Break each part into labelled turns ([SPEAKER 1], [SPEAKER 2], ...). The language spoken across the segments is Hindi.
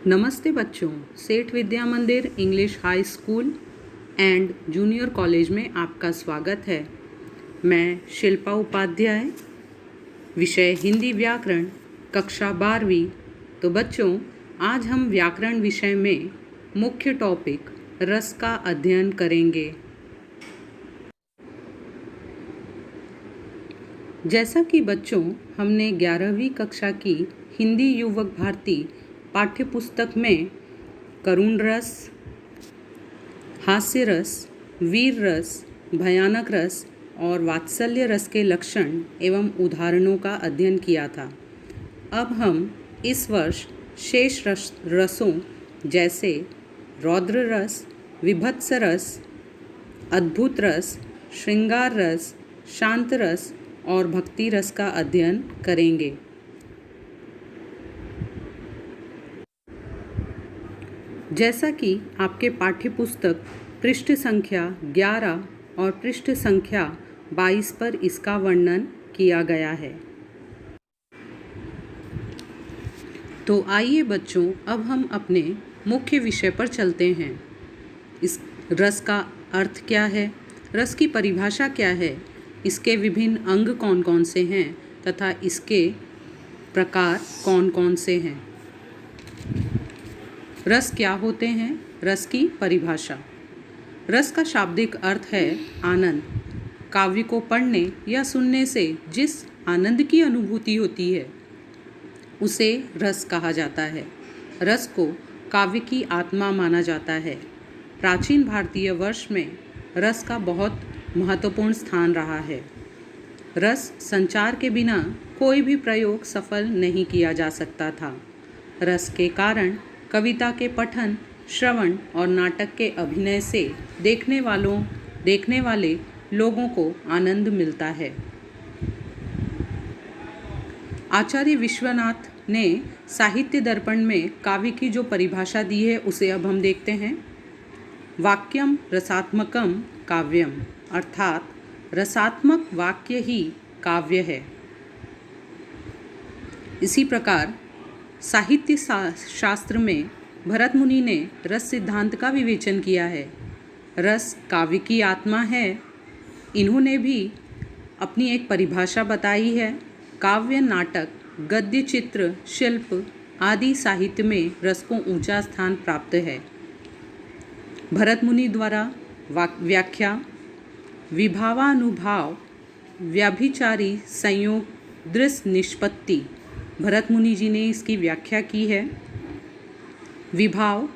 [SPEAKER 1] नमस्ते बच्चों, सेठ विद्या मंदिर English high school and junior college में आपका स्वागत है। मैं शिल्पा उपाध्याय, विषय हिंदी व्याकरण, कक्षा 12वीं। तो बच्चों, आज हम व्याकरण विषय में मुख्य टॉपिक रस का अध्ययन करेंगे। जैसा कि बच्चों हमने 11वीं कक्षा की हिंदी युवक भारती पाठ्य पुस्तक में करुण रस, हास्य रस, वीर रस, भयानक रस और वात्सल्य रस के लक्षण एवं उदाहरणों का अध्ययन किया था। अब हम इस वर्ष शेष रसों जैसे रौद्र रस, विभत्स रस, अद्भुत रस, श्रृंगार रस, शांत रस और भक्ति रस का अध्ययन करेंगे। जैसा कि आपके पाठ्य पुस्तक पृष्ठ संख्या 11 और पृष्ठ संख्या 22 पर इसका वर्णन किया गया है। तो आइए बच्चों, अब हम अपने मुख्य विषय पर चलते हैं। इस रस का अर्थ क्या है, रस की परिभाषा क्या है, इसके विभिन्न अंग कौन कौन से हैं तथा इसके प्रकार कौन कौन से हैं। रस क्या होते हैं, रस की परिभाषा। रस का शाब्दिक अर्थ है आनंद। काव्य को पढ़ने या सुनने से जिस आनंद की अनुभूति होती है उसे रस कहा जाता है। रस को काव्य की आत्मा माना जाता है। प्राचीन भारतीय वर्ष में रस का बहुत महत्वपूर्ण स्थान रहा है। रस संचार के बिना कोई भी प्रयोग सफल नहीं किया जा सकता था। रस के कारण कविता के पठन, श्रवण और नाटक के अभिनय से देखने वाले लोगों को आनंद मिलता है। आचार्य विश्वनाथ ने साहित्य दर्पण में काव्य की जो परिभाषा दी है उसे अब हम देखते हैं। वाक्यम रसात्मकम काव्यम, अर्थात रसात्मक वाक्य ही काव्य है। इसी प्रकार साहित्य शास्त्र में भरत मुनि ने रस सिद्धांत का विवेचन किया है। रस काव्य की आत्मा है। इन्होंने भी अपनी एक परिभाषा बताई है। काव्य, नाटक, गद्य, चित्र, शिल्प आदि साहित्य में रस को ऊंचा स्थान प्राप्त है। भरत मुनि द्वारा व्याख्या विभावानुभाव व्याभिचारी संयोग दृश्य निष्पत्ति, भरत मुनि जी ने इसकी व्याख्या की है। विभाव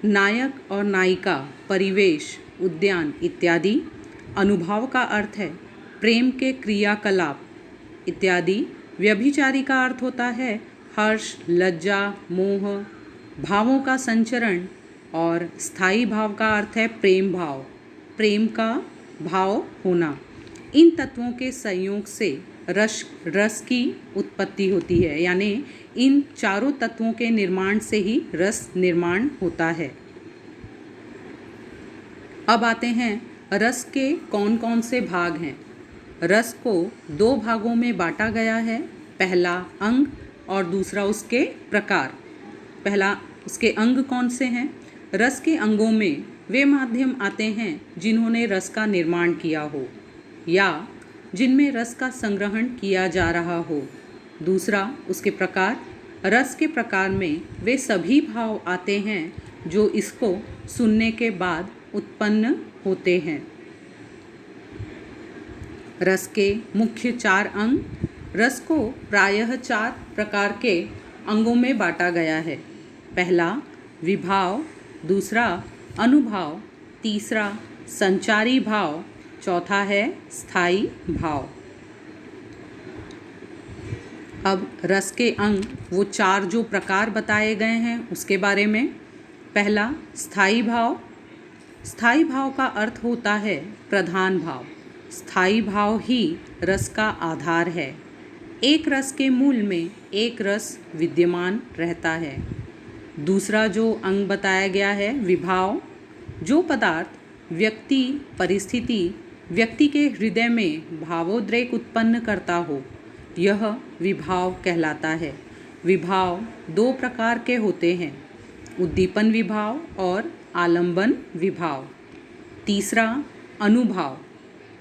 [SPEAKER 1] नायक और नायिका, परिवेश, उद्यान इत्यादि। अनुभाव का अर्थ है प्रेम के क्रियाकलाप इत्यादि। व्यभिचारी का अर्थ होता है हर्ष, लज्जा, मोह, भावों का संचरण। और स्थायी भाव का अर्थ है प्रेम भाव, प्रेम का भाव होना। इन तत्वों के संयोग से रस की उत्पत्ति होती है, यानी इन चारों तत्वों के निर्माण से ही रस निर्माण होता है। अब आते हैं रस के कौन कौन से भाग हैं। रस को दो भागों में बांटा गया है। पहला अंग और दूसरा उसके प्रकार। पहला उसके अंग कौन से हैं। रस के अंगों में वे माध्यम आते हैं जिन्होंने रस का निर्माण किया हो या जिनमें रस का संग्रहण किया जा रहा हो। दूसरा उसके प्रकार। रस के प्रकार में वे सभी भाव आते हैं जो इसको सुनने के बाद उत्पन्न होते हैं। रस के मुख्य 4 अंग। रस को प्रायः 4 प्रकार के अंगों में बांटा गया है। पहला विभाव, दूसरा अनुभाव, तीसरा संचारी भाव, चौथा है स्थायी भाव। अब रस के अंग वो 4 जो प्रकार बताए गए हैं उसके बारे में। पहला स्थायी भाव। स्थायी भाव का अर्थ होता है प्रधान भाव। स्थायी भाव ही रस का आधार है। एक रस के मूल में एक रस विद्यमान रहता है। दूसरा जो अंग बताया गया है विभाव। जो पदार्थ व्यक्ति, परिस्थिति, व्यक्ति के हृदय में भावोद्रेक उत्पन्न करता हो, यह विभाव कहलाता है। विभाव 2 प्रकार के होते हैं। उद्दीपन विभाव और आलंबन विभाव। तीसरा, अनुभाव,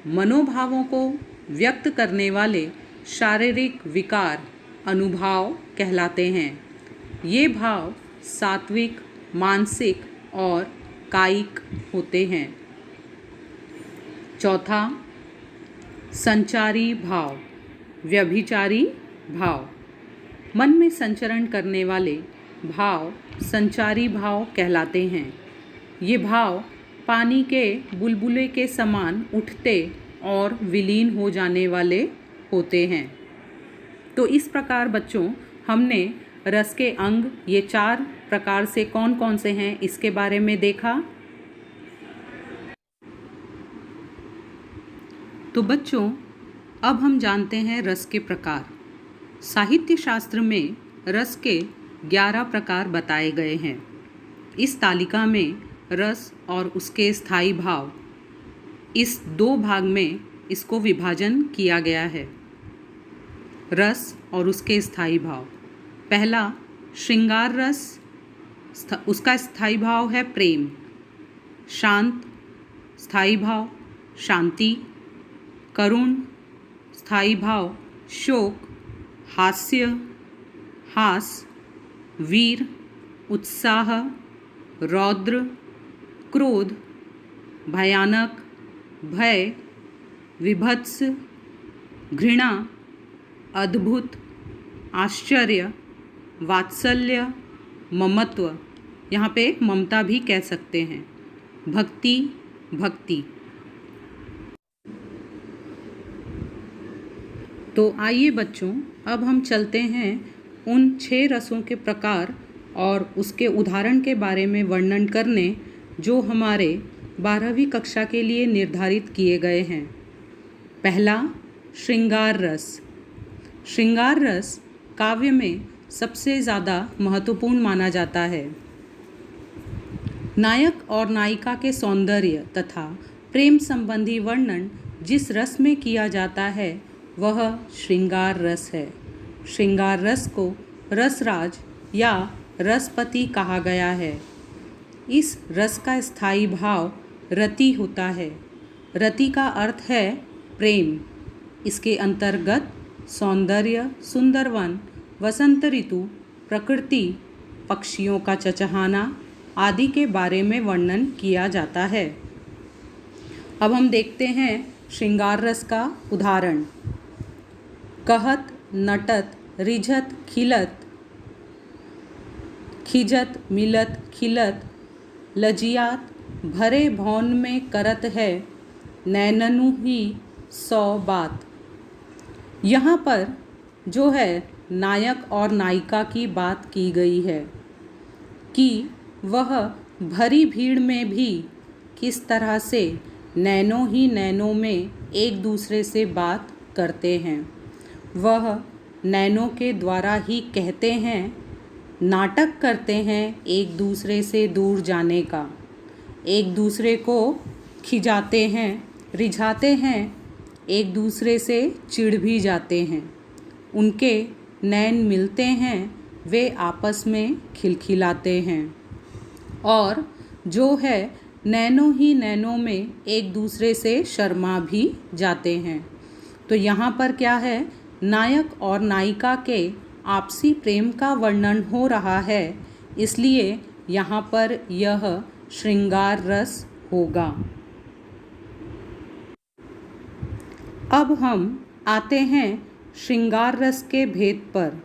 [SPEAKER 1] मनोभावों को व्यक्त करने वाले शारीरिक विकार अनुभाव कहलाते हैं। ये भाव सात्विक, मानसिक और कायिक होते हैं। चौथा, संचारी भाव, व्यभिचारी भाव, मन में संचरण करने वाले भाव संचारी भाव कहलाते हैं। ये भाव पानी के बुलबुले के समान उठते और विलीन हो जाने वाले होते हैं। तो इस प्रकार बच्चों हमने रस के अंग ये 4 प्रकार से कौन कौन से हैं इसके बारे में देखा। तो बच्चों अब हम जानते हैं रस के प्रकार। साहित्य शास्त्र में रस के 11 प्रकार बताए गए हैं। इस तालिका में रस और उसके स्थायी भाव, इस 2 भाग में इसको विभाजन किया गया है। रस और उसके स्थायी भाव। पहला, श्रृंगार रस, उसका स्थायी भाव है प्रेम। शांत, स्थायी भाव शांति। करुण, स्थायी भाव शोक। हास्य, हास। वीर, उत्साह। रौद्र, क्रोध। भयानक, भय। विभत्स, घृणा। अद्भुत, आश्चर्य। वात्सल्य, ममत्व, यहाँ पे ममता भी कह सकते हैं। भक्ति, भक्ति। तो आइए बच्चों अब हम चलते हैं उन 6 रसों के प्रकार और उसके उदाहरण के बारे में वर्णन करने जो हमारे 12वीं कक्षा के लिए निर्धारित किए गए हैं। पहला, श्रृंगार रस। श्रृंगार रस काव्य में सबसे ज़्यादा महत्वपूर्ण माना जाता है। नायक और नायिका के सौंदर्य तथा प्रेम संबंधी वर्णन जिस रस में किया जाता है वह श्रृंगार रस है। श्रृंगार रस को रसराज या रसपति कहा गया है। इस रस का स्थायी भाव रति होता है। रति का अर्थ है प्रेम। इसके अंतर्गत सौंदर्य, सुंदरवन, वसंत ऋतु, प्रकृति, पक्षियों का चहचहाना आदि के बारे में वर्णन किया जाता है। अब हम देखते हैं श्रृंगार रस का उदाहरण। कहत, नटत, रिझत, खिलत, खिजत, मिलत, खिलत, लजियात, भरे भौन में करत है, नैननु ही 100 बात। यहाँ पर जो है नायक और नायिका की बात की गई है कि वह भरी भीड़ में भी किस तरह से नैनों ही नैनों में एक दूसरे से बात करते हैं। वह नैनों के द्वारा ही कहते हैं, नाटक करते हैं एक दूसरे से दूर जाने का, एक दूसरे को खिजाते हैं, रिझाते हैं, एक दूसरे से चिढ़ भी जाते हैं। उनके नैन मिलते हैं, वे आपस में खिलखिलाते हैं और जो है नैनों ही नैनों में एक दूसरे से शर्मा भी जाते हैं। तो यहाँ पर क्या है, नायक और नायिका के आपसी प्रेम का वर्णन हो रहा है, इसलिए यहाँ पर यह श्रृंगार रस होगा। अब हम आते हैं श्रृंगार रस के भेद पर।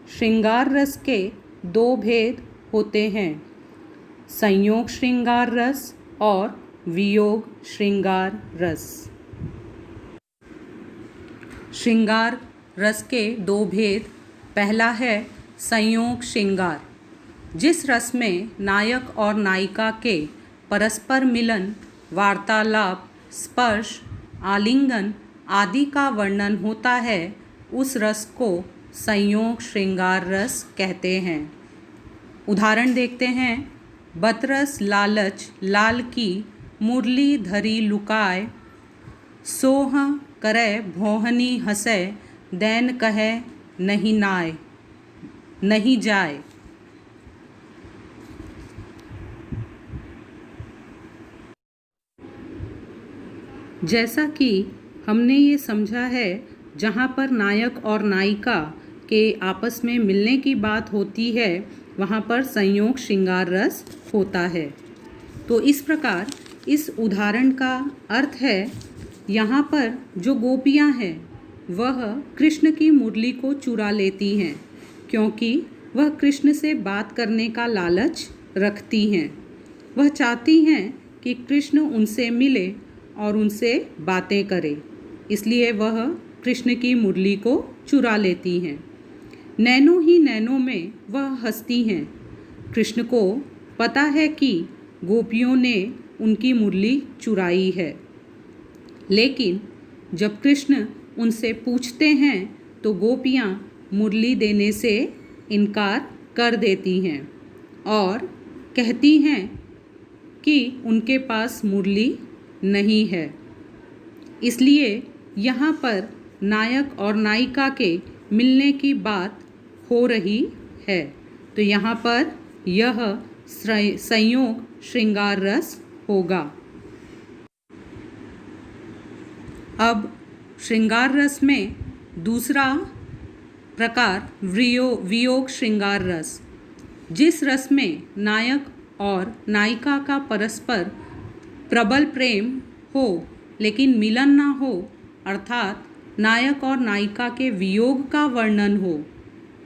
[SPEAKER 1] श्रृंगार रस के 2 भेद होते हैं, संयोग श्रृंगार रस और वियोग श्रृंगार रस। श्रृंगार रस के 2 भेद। पहला है संयोग श्रृंगार, जिस रस में नायक और नायिका के परस्पर मिलन, वार्तालाप, स्पर्श, आलिंगन आदि का वर्णन होता है, उस रस को संयोग श्रृंगार रस कहते हैं। उदाहरण देखते हैं। बतरस लालच लाल की, मुरली धरी लुकाय, सोह करे भोहनी हंसे, दैन कहे नहीं नाय नहीं जाए। जैसा कि हमने ये समझा है, जहाँ पर नायक और नायिका के आपस में मिलने की बात होती है वहाँ पर संयोग श्रृंगार रस होता है। तो इस प्रकार इस उदाहरण का अर्थ है, यहाँ पर जो गोपियाँ हैं वह कृष्ण की मुरली को चुरा लेती हैं, क्योंकि वह कृष्ण से बात करने का लालच रखती हैं। वह चाहती हैं कि कृष्ण उनसे मिले और उनसे बातें करे, इसलिए वह कृष्ण की मुरली को चुरा लेती हैं। नैनों ही नैनों में वह हंसती हैं। कृष्ण को पता है कि गोपियों ने उनकी मुरली चुराई है, लेकिन जब कृष्ण उनसे पूछते हैं तो गोपियाँ मुरली देने से इनकार कर देती हैं और कहती हैं कि उनके पास मुरली नहीं है। इसलिए यहाँ पर नायक और नायिका के मिलने की बात हो रही है। तो यहाँ पर यह संयोग श्रृंगार रस होगा। अब श्रृंगार रस में दूसरा प्रकार वियोग श्रृंगार रस, जिस रस में नायक और नायिका का परस्पर प्रबल प्रेम हो लेकिन मिलन ना हो, अर्थात नायक और नायिका के वियोग का वर्णन हो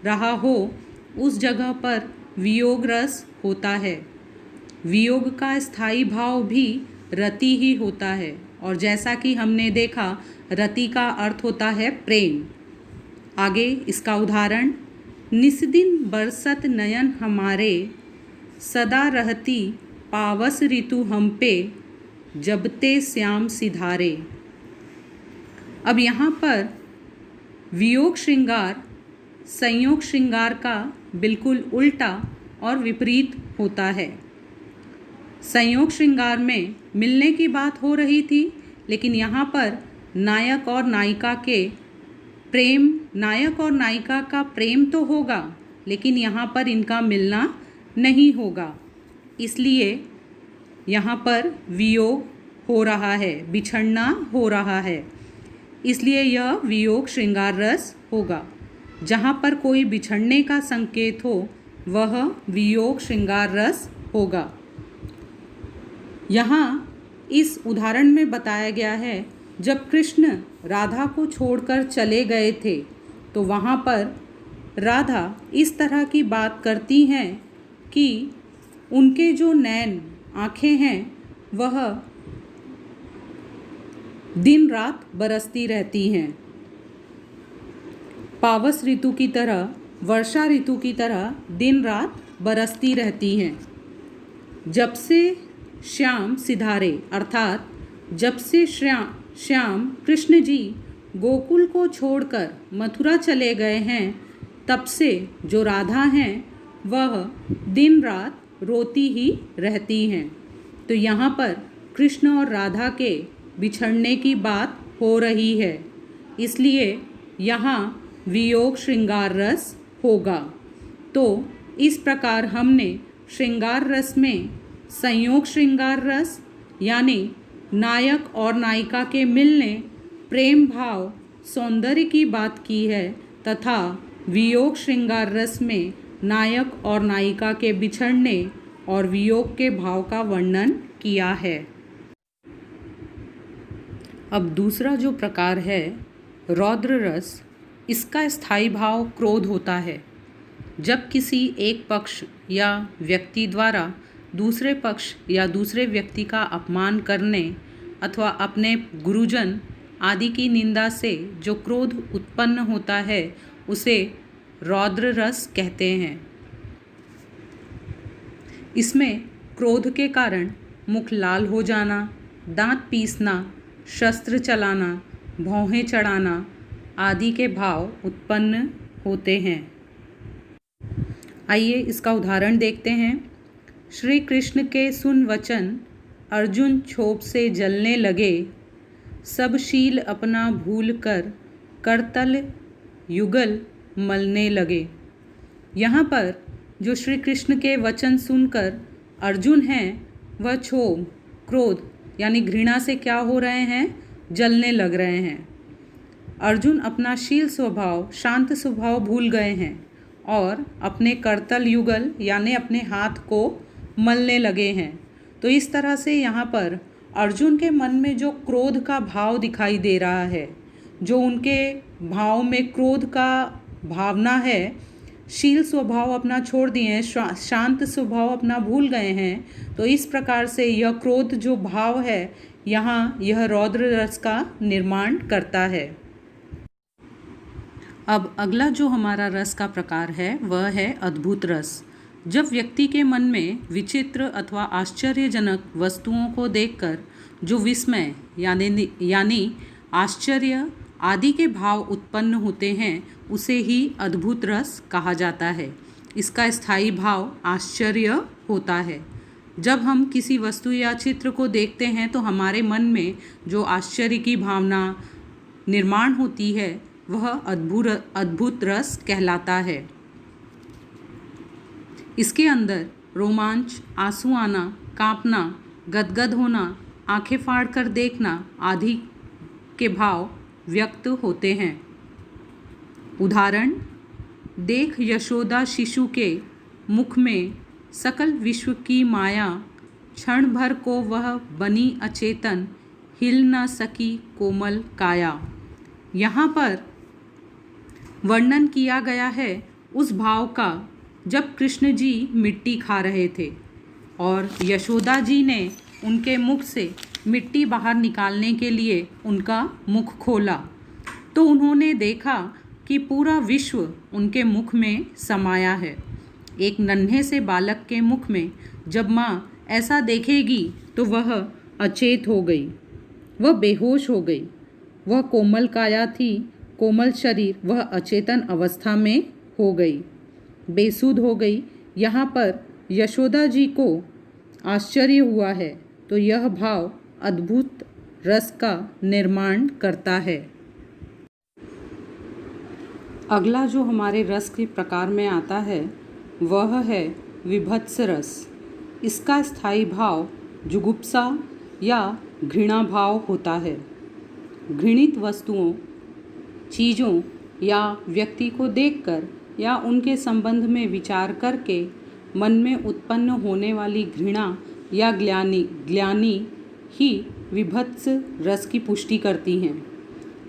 [SPEAKER 1] रहा हो, उस जगह पर वियोग रस होता है। वियोग का स्थायी भाव भी रति ही होता है, और जैसा कि हमने देखा, रति का अर्थ होता है प्रेम। आगे इसका उदाहरण, निस्दिन बरसत नयन हमारे, सदा रहती पावस ऋतु हम पे, जबते श्याम सिधारे। अब यहाँ पर वियोग श्रृंगार संयोग श्रृंगार का बिल्कुल उल्टा और विपरीत होता है। संयोग श्रृंगार में मिलने की बात हो रही थी, लेकिन यहाँ पर नायक और नायिका के प्रेम, नायक और नायिका का प्रेम तो होगा, लेकिन यहाँ पर इनका मिलना नहीं होगा। इसलिए यहाँ पर वियोग हो रहा है, बिछड़ना हो रहा है, इसलिए यह वियोग श्रृंगार रस होगा। जहाँ पर कोई बिछड़ने का संकेत हो वह वियोग श्रृंगार रस होगा। यहाँ इस उदाहरण में बताया गया है, जब कृष्ण राधा को छोड़कर चले गए थे तो वहाँ पर राधा इस तरह की बात करती हैं कि उनके जो नैन आँखें हैं वह दिन रात बरसती रहती हैं, पावस ऋतु की तरह, वर्षा ऋतु की तरह दिन रात बरसती रहती हैं। जब से श्याम सिधारे, अर्थात जब से श्याम कृष्ण जी गोकुल को छोड़कर मथुरा चले गए हैं, तब से जो राधा हैं वह दिन रात रोती ही रहती हैं। तो यहाँ पर कृष्ण और राधा के बिछड़ने की बात हो रही है, इसलिए यहाँ वियोग श्रृंगार रस होगा। तो इस प्रकार हमने श्रृंगार रस में संयोग श्रृंगार रस यानी नायक और नायिका के मिलने, प्रेम भाव, सौंदर्य की बात की है, तथा वियोग श्रृंगार रस में नायक और नायिका के बिछड़ने और वियोग के भाव का वर्णन किया है। अब दूसरा जो प्रकार है रौद्र रस, इसका स्थायी भाव क्रोध होता है। जब किसी एक पक्ष या व्यक्ति द्वारा दूसरे पक्ष या दूसरे व्यक्ति का अपमान करने अथवा अपने गुरुजन आदि की निंदा से जो क्रोध उत्पन्न होता है, उसे रौद्र रस कहते हैं। इसमें क्रोध के कारण मुख लाल हो जाना, दांत पीसना, शस्त्र चलाना, भौहें चढ़ाना आदि के भाव उत्पन्न होते हैं। आइए इसका उदाहरण देखते हैं। श्री कृष्ण के सुन वचन, अर्जुन क्षोभ से जलने लगे, सब शील अपना भूल कर करतल युगल मलने लगे। यहाँ पर जो श्री कृष्ण के वचन सुनकर अर्जुन हैं, वह क्षोभ, क्रोध यानी घृणा से क्या हो रहे हैं, जलने लग रहे हैं। अर्जुन अपना शील स्वभाव, शांत स्वभाव भूल गए हैं और अपने करतल युगल यानी अपने हाथ को मलने लगे हैं। तो इस तरह से यहाँ पर अर्जुन के मन में जो क्रोध का भाव दिखाई दे रहा है, जो उनके भाव में क्रोध का भावना है, शील स्वभाव अपना छोड़ दिए हैं, शांत स्वभाव अपना भूल गए हैं। तो इस प्रकार से यह क्रोध जो भाव है यहाँ यह रौद्र रस का निर्माण करता है। अब अगला जो हमारा रस का प्रकार है वह है अद्भुत रस। जब व्यक्ति के मन में विचित्र अथवा आश्चर्यजनक वस्तुओं को देखकर जो विस्मय यानी आश्चर्य आदि के भाव उत्पन्न होते हैं उसे ही अद्भुत रस कहा जाता है। इसका स्थायी भाव आश्चर्य होता है। जब हम किसी वस्तु या चित्र को देखते हैं तो हमारे मन में जो आश्चर्य की भावना निर्माण होती है वह अद्भुत रस कहलाता है। इसके अंदर रोमांच, आंसू आना, कांपना, गदगद होना, आंखें फाड़ कर देखना आदि के भाव व्यक्त होते हैं। उदाहरण, देख यशोदा शिशु के मुख में सकल विश्व की माया, क्षण भर को वह बनी अचेतन, हिल न सकी कोमल काया। यहाँ पर वर्णन किया गया है उस भाव का जब कृष्ण जी मिट्टी खा रहे थे और यशोदा जी ने उनके मुख से मिट्टी बाहर निकालने के लिए उनका मुख खोला तो उन्होंने देखा कि पूरा विश्व उनके मुख में समाया है। एक नन्हे से बालक के मुख में जब माँ ऐसा देखेगी तो वह अचेत हो गई, वह बेहोश हो गई। वह कोमल काया थी, कोमल शरीर, वह अचेतन अवस्था में हो गई, बेसुध हो गई। यहाँ पर यशोदा जी को आश्चर्य हुआ है तो यह भाव अद्भुत रस का निर्माण करता है। अगला जो हमारे रस के प्रकार में आता है वह है विभत्स रस। इसका स्थायी भाव जुगुप्सा या घृणा भाव होता है। घृणित वस्तुओं, चीज़ों या व्यक्ति को देखकर या उनके संबंध में विचार करके मन में उत्पन्न होने वाली घृणा या ग्लानि ही विभत्स रस की पुष्टि करती हैं।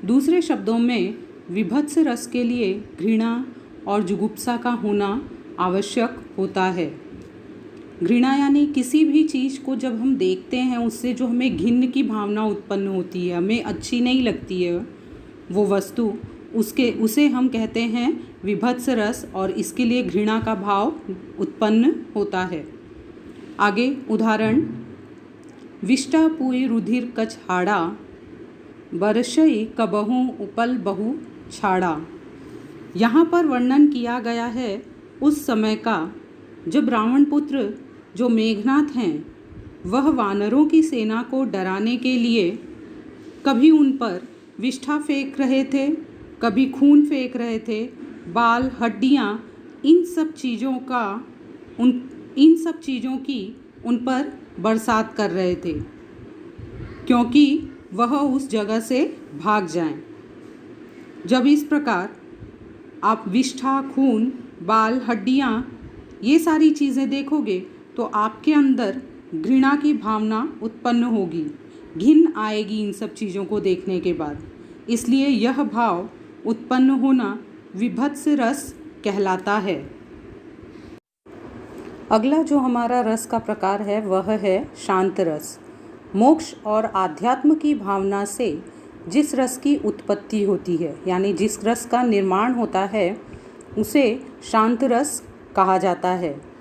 [SPEAKER 1] दूसरे शब्दों में विभत्स रस के लिए घृणा और जुगुप्सा का होना आवश्यक होता है। घृणा यानी किसी भी चीज़ को जब हम देखते हैं उससे जो हमें घिन्न की भावना उत्पन्न होती है, हमें अच्छी नहीं लगती है वो वस्तु, उसे हम कहते हैं विभत्स रस और इसके लिए घृणा का भाव उत्पन्न होता है। आगे उदाहरण, विष्टा पुई रुधिर कछ हाड़ा, बरसई कबहू उपल बहु छाड़ा। यहाँ पर वर्णन किया गया है उस समय का जब रावण पुत्र जो मेघनाथ हैं वह वानरों की सेना को डराने के लिए कभी उन पर विष्ठा फेंक रहे थे, कभी खून फेंक रहे थे, बाल, हड्डियाँ, इन सब चीज़ों की उन पर बरसात कर रहे थे क्योंकि वह उस जगह से भाग जाएं। जब इस प्रकार आप विष्ठा, खून, बाल, हड्डियाँ ये सारी चीज़ें देखोगे तो आपके अंदर घृणा की भावना उत्पन्न होगी, घिन आएगी इन सब चीज़ों को देखने के बाद। इसलिए यह भाव उत्पन्न होना विभत्स रस कहलाता है। अगला जो हमारा रस का प्रकार है वह है शांत रस। मोक्ष और आध्यात्म की भावना से जिस रस की उत्पत्ति होती है यानी जिस रस का निर्माण होता है उसे शांत रस कहा जाता है।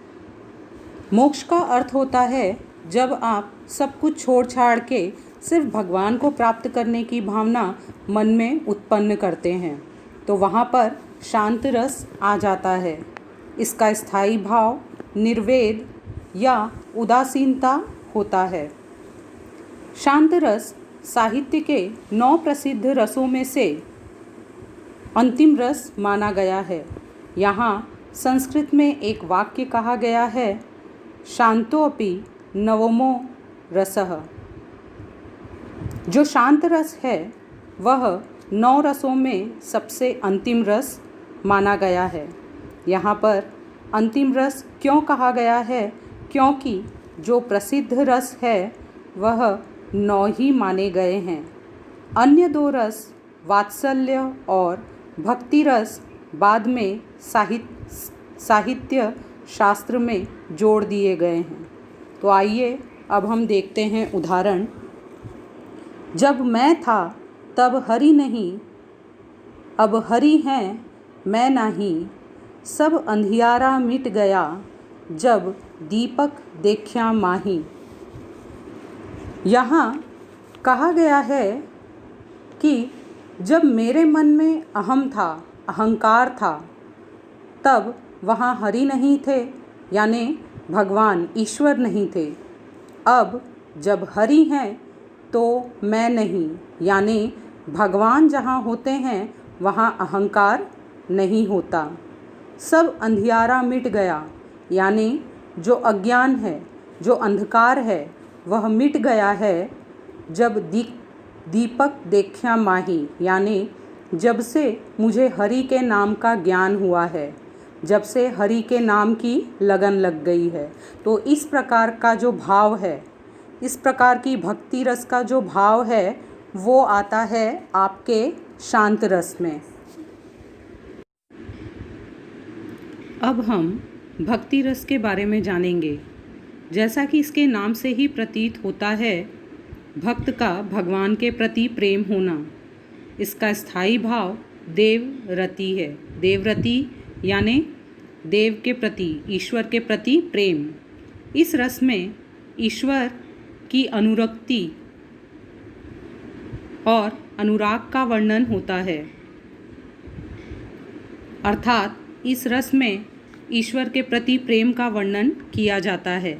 [SPEAKER 1] मोक्ष का अर्थ होता है जब आप सब कुछ छोड़ छाड़ के सिर्फ भगवान को प्राप्त करने की भावना मन में उत्पन्न करते हैं तो वहाँ पर शांत रस आ जाता है। इसका स्थायी भाव निर्वेद या उदासीनता होता है। शांत रस साहित्य के 9 प्रसिद्ध रसों में से अंतिम रस माना गया है। यहाँ संस्कृत में एक वाक्य कहा गया है, शांतोऽपि नवमो रसः। जो शांत रस है वह 9 रसों में सबसे अंतिम रस माना गया है। यहाँ पर अंतिम रस क्यों कहा गया है? क्योंकि जो प्रसिद्ध रस है वह 9 ही माने गए हैं। अन्य 2 रस वात्सल्य और भक्ति रस बाद में साहित्य शास्त्र में जोड़ दिए गए हैं। तो आइए अब हम देखते हैं उदाहरण। जब मैं था तब हरि नहीं, अब हरि हैं मैं नहीं, सब अंधियारा मिट गया, जब दीपक देखा माही। यहाँ कहा गया है कि जब मेरे मन में अहम था, अहंकार था, तब वहाँ हरि नहीं थे, यानी भगवान ईश्वर नहीं थे। अब जब हरि हैं तो मैं नहीं, यानी भगवान जहाँ होते हैं वहाँ अहंकार नहीं होता। सब अंधियारा मिट गया, यानी जो अज्ञान है, जो अंधकार है वह मिट गया है जब दीपक देखा माही, यानी जब से मुझे हरि के नाम का ज्ञान हुआ है, जब से हरि के नाम की लगन लग गई है। तो इस प्रकार का जो भाव है, इस प्रकार की भक्ति रस का जो भाव है वो आता है आपके शांत रस में। अब हम भक्ति रस के बारे में जानेंगे। जैसा कि इसके नाम से ही प्रतीत होता है, भक्त का भगवान के प्रति प्रेम होना। इसका स्थायी भाव देवरति है। देवरति यानी देव के प्रति, ईश्वर के प्रति प्रेम। इस रस में ईश्वर की अनुरक्ति और अनुराग का वर्णन होता है। अर्थात इस रस में ईश्वर के प्रति प्रेम का वर्णन किया जाता है।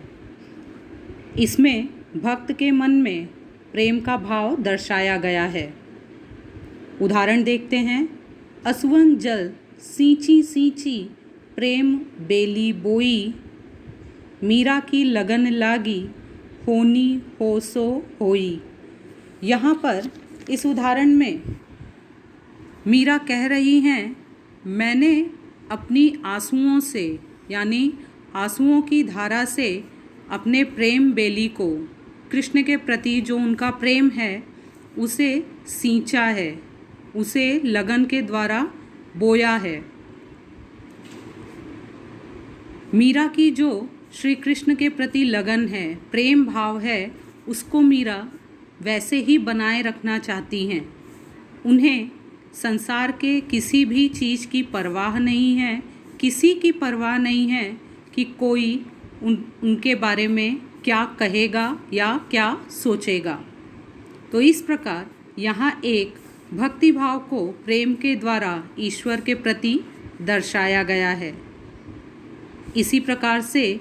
[SPEAKER 1] इसमें भक्त के मन में प्रेम का भाव दर्शाया गया है। उदाहरण देखते हैं। असुवन जल सींची सींची, प्रेम बेली बोई, मीरा की लगन लागी, होनी हो सो होई। यहाँ पर इस उदाहरण में मीरा कह रही हैं, मैंने अपनी आंसुओं से, यानी आंसुओं की धारा से अपने प्रेम बेली को, कृष्ण के प्रति जो उनका प्रेम है उसे सींचा है, उसे लगन के द्वारा बोया है। मीरा की जो श्री कृष्ण के प्रति लगन है, प्रेम भाव है, उसको मीरा वैसे ही बनाए रखना चाहती हैं। उन्हें संसार के किसी भी चीज़ की परवाह नहीं है, किसी की परवाह नहीं है कि कोई उनके बारे में क्या कहेगा या क्या सोचेगा। तो इस प्रकार यहाँ एक भक्ति भाव को प्रेम के द्वारा ईश्वर के प्रति दर्शाया गया है। इसी प्रकार से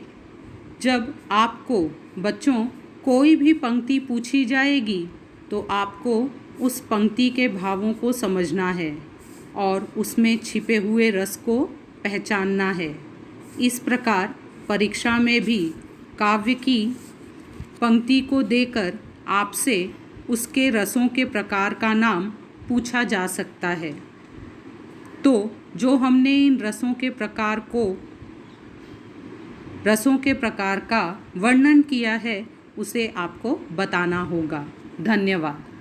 [SPEAKER 1] जब आपको बच्चों कोई भी पंक्ति पूछी जाएगी तो आपको उस पंक्ति के भावों को समझना है और उसमें छिपे हुए रस को पहचानना है। इस प्रकार परीक्षा में भी काव्य की पंक्ति को देकर आपसे उसके रसों के प्रकार का नाम पूछा जा सकता है। तो जो हमने इन रसों के प्रकार का वर्णन किया है उसे आपको बताना होगा। धन्यवाद।